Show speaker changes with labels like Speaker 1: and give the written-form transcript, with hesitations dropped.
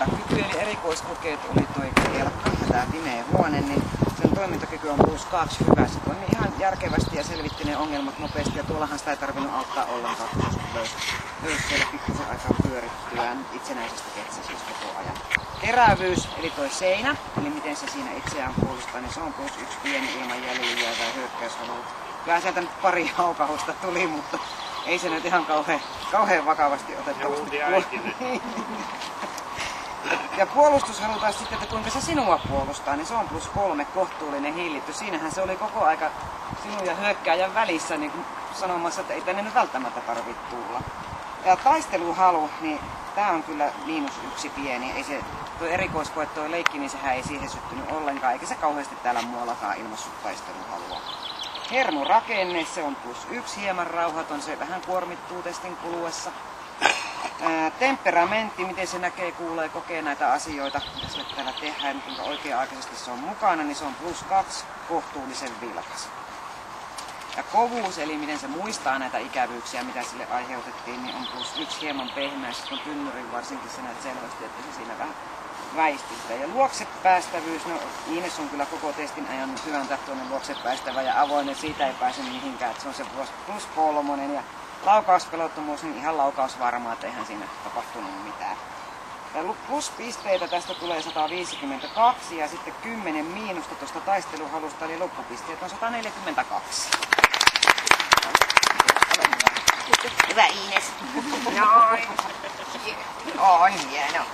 Speaker 1: toimintakyky, eli erikoiskokeet oli toi kelkka, tämä pimeä huone, niin sen toimintakyky on +2 hyvä. Se toimi ihan järkevästi ja selvitti ne ongelmat nopeasti, ja tuollahan sitä ei tarvinnut auttaa ollenkaan, kun löysi siellä pikkusen aikaa pyörittyä itsenäisestä ketsäsys koko ajan. Terävyys, eli toi seinä, eli miten se siinä itseään puolustaa, niin se on +1 pieni ilman jäljellä jäävää hyökkäyshalua. Kyllä sieltä nyt pari haukahusta tuli, mutta ei se nyt ihan kauhean vakavasti otettavasti. Ja puolustus halutaan sitten, että kuinka se sinua puolustaa, niin se on +3 kohtuullinen hillitty. Siinähän se oli koko aika sinun ja hyökkääjän välissä niin sanomassa, että ei tänne nyt välttämättä tarvitse tulla. Ja taisteluhalu, niin tää on kyllä -1 pieni. Ei se, tuo erikoiskoe, tuo leikki, niin sehän ei siihen syttynyt ollenkaan, eikä se kauheasti täällä muuallakaan ilmaissut taisteluhalua. Hermorakenne, se on +1, hieman rauhaton, se vähän kuormittuu testin kuluessa. Temperamentti, miten se näkee, kuulee, kokee näitä asioita, mitä sille täällä tehdään, kuinka oikea-aikaisesti se on mukana, niin se on +2, kohtuullisen vilkas. Ja kovuus, eli miten se muistaa näitä ikävyyksiä, mitä sille aiheutettiin, niin on +1, hieman pehmeä. Sitten on tynnyrin varsinkin, se näet selvästi, että se siinä vähän väisti sitä. Ja luoksepäästävyys, no Iines on kyllä koko testin ajan hyvän tahtoinen luoksepäästävä ja avoinen, siitä ei pääse mihinkään, että se on se +3. Ja laukauspelottomuus, niin ihan laukausvarmaa, että eihän siinä tapahtunut mitään. Ja pluspisteitä tästä tulee 152 ja sitten 10 miinusta tuosta taisteluhalusta, eli loppupisteet on 142.
Speaker 2: Hyvä Iines.
Speaker 1: Noin. On hieno.